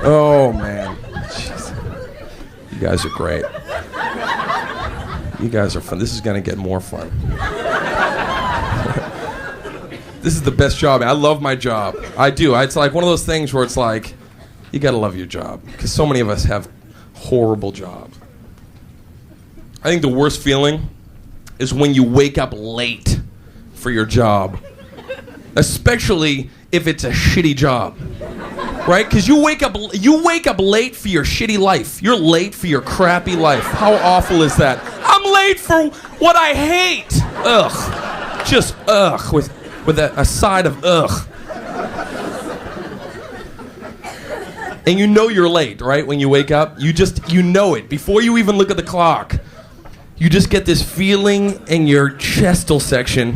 Oh, man. Jeez. You guys are great. You guys are fun. This is going to get more fun. This is the best job. I love my job. I do. It's like one of those things where it's like, you got to love your job. Because so many of us have horrible jobs. I think the worst feeling is when you wake up late for your job. Especially if it's a shitty job. Right? Because you wake up late for your shitty life. You're late for your crappy life. How awful is that? I'm late for what I hate. Ugh. Just ugh. With a side of ugh. And you know you're late, right? When you wake up, you know it. Before you even look at the clock, you just get this feeling in your chestal section.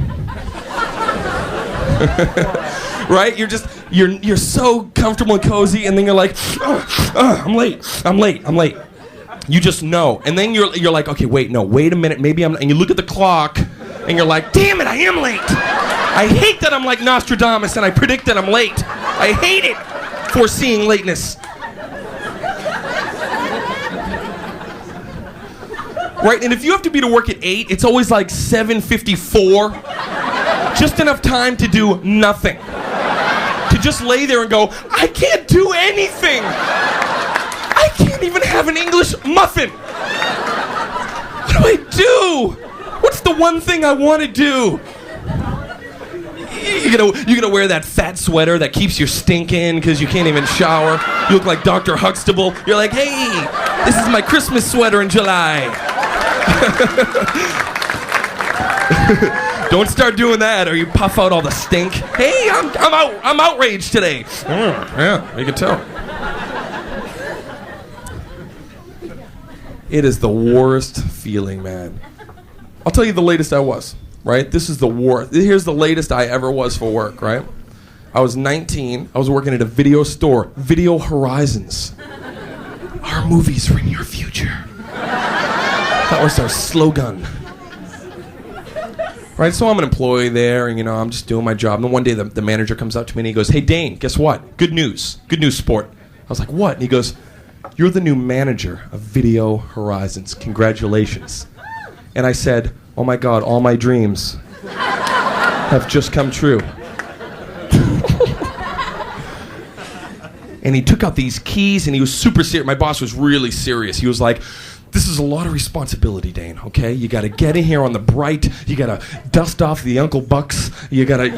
Right? You're so comfortable and cozy, and then you're like, I'm late. You just know. And then you're like, okay, wait a minute, maybe I'm not. And you look at the clock, and you're like, damn it, I am late. I hate that I'm like Nostradamus and I predict that I'm late. I hate it. Foreseeing lateness. Right, and if you have to be to work at 8, it's always like 7:54. Just enough time to do nothing. To just lay there and go, I can't do anything. I can't even have an English muffin. What do I do? What's the one thing I want to do? You're gonna wear that fat sweater that keeps you stinking because you can't even shower. You look like Dr. Huxtable. You're like, hey, this is my Christmas sweater in July. Don't start doing that or you puff out all the stink. Hey, I'm outraged today. Yeah, you can tell. It is the worst feeling, man. I'll tell you the latest I was. Right? This is the worst. Here's the latest I ever was for work, right? I was 19. I was working at a video store, Video Horizons. Our movies are in your future. That was our slogan. Right? So I'm an employee there, and I'm just doing my job. And then one day the manager comes up to me and he goes, hey, Dane, guess what? Good news. Good news, sport. I was like, what? And he goes, you're the new manager of Video Horizons. Congratulations. And I said, oh my God, all my dreams have just come true. And he took out these keys and he was super serious. My boss was really serious. He was like, this is a lot of responsibility, Dane, okay? You gotta get in here on the bright. You gotta dust off the Uncle Bucks. You gotta,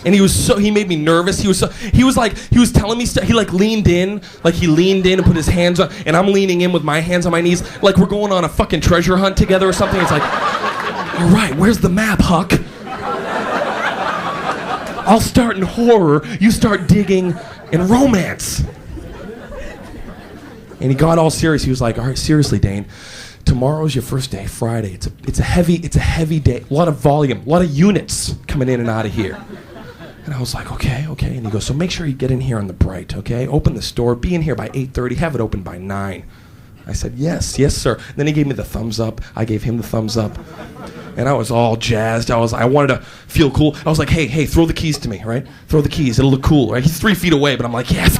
And he made me nervous. He was telling me stuff. He leaned in and put his hands on, and I'm leaning in with my hands on my knees, like we're going on a fucking treasure hunt together or something. It's like, all right, where's the map, Huck? I'll start in horror, you start digging in romance. And he got all serious. He was like, all right, seriously, Dane, tomorrow's your first day, Friday. It's a heavy day, a lot of volume, a lot of units coming in and out of here. And I was like, okay. And he goes, so make sure you get in here on the bright, okay? Open the store, be in here by 8:30, have it open by 9. I said, yes, sir. And then he gave me the thumbs up. I gave him the thumbs up. And I was all jazzed. I wanted to feel cool. I was like, hey, throw the keys to me, right? Throw the keys, it'll look cool, right? He's 3 feet away, but I'm like, yes,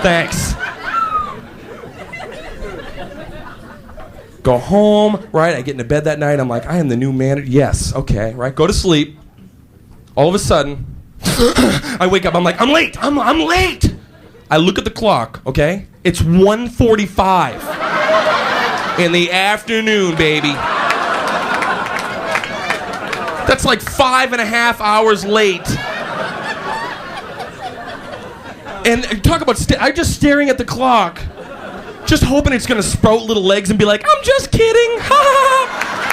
thanks. Go home, right? I get into bed that night. I'm like, I am the new manager. Yes, okay, right? Go to sleep. All of a sudden, I wake up. I'm like, I'm late. I'm late. I look at the clock, okay? It's 1:45 in the afternoon, baby. That's like 5.5 hours late. And talk about, I'm just staring at the clock, just hoping it's going to sprout little legs and be like, I'm just kidding.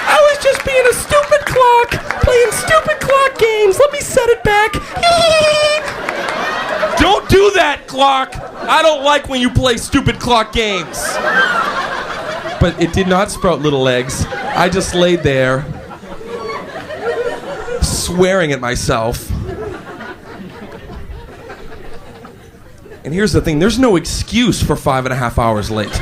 I was just being a stupid clock, playing stupid clock games. Let me set it back. Don't do that, clock. I don't like when you play stupid clock games. But it did not sprout little legs. I just laid there, swearing at myself. And here's the thing, there's no excuse for 5.5 hours late.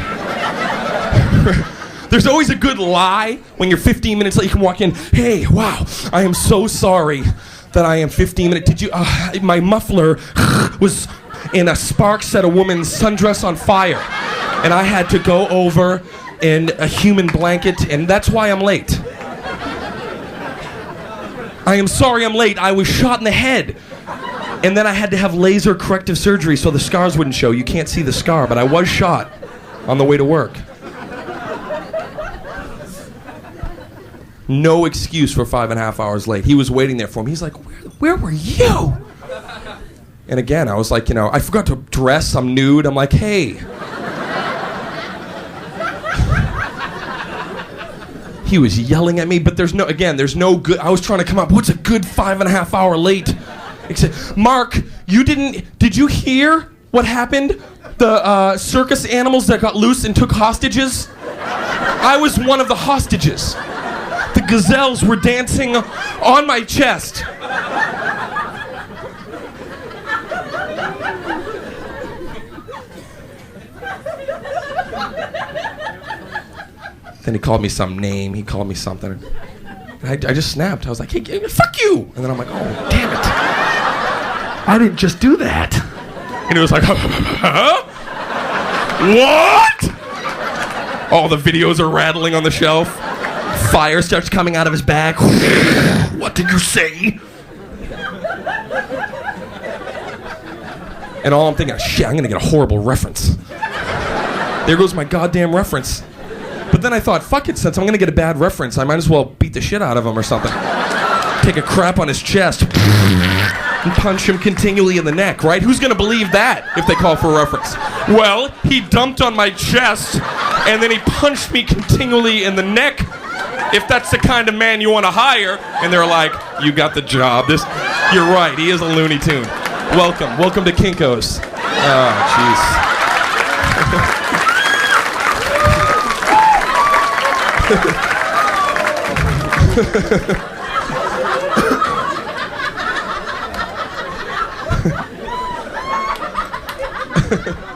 There's always a good lie when you're 15 minutes late. You can walk in, hey, wow, I am so sorry that I am 15 minutes. Did you? My muffler was in a spark set a woman's sundress on fire, and I had to go over in a human blanket, and that's why I'm late. I am sorry I'm late. I was shot in the head. And then I had to have laser corrective surgery so the scars wouldn't show. You can't see the scar, but I was shot on the way to work. No excuse for 5.5 hours late. He was waiting there for me. He's like, where were you? And again, I was like, I forgot to dress. I'm nude. I'm like, hey. He was yelling at me, but there's no good. I was trying to come up. What's a good 5.5 hour late? Except, Mark, did you hear what happened? The circus animals that got loose and took hostages? I was one of the hostages. The gazelles were dancing on my chest. Then he called me some name. He called me something. And I just snapped. I was like, hey, fuck you! And then I'm like, oh, damn it. I didn't just do that. And he was like, huh? What? All the videos are rattling on the shelf. Fire starts coming out of his bag. What did you say? And all I'm thinking, shit, I'm gonna get a horrible reference. There goes my goddamn reference. But then I thought, fuck it, since I'm gonna get a bad reference, I might as well beat the shit out of him or something. Take a crap on his chest and punch him continually in the neck, right? Who's gonna believe that if they call for a reference? Well, he dumped on my chest and then he punched me continually in the neck. If that's the kind of man you want to hire. And they're like, you got the job. You're right, he is a Looney Tune. Welcome to Kinko's. Oh, jeez. Ha ha ha.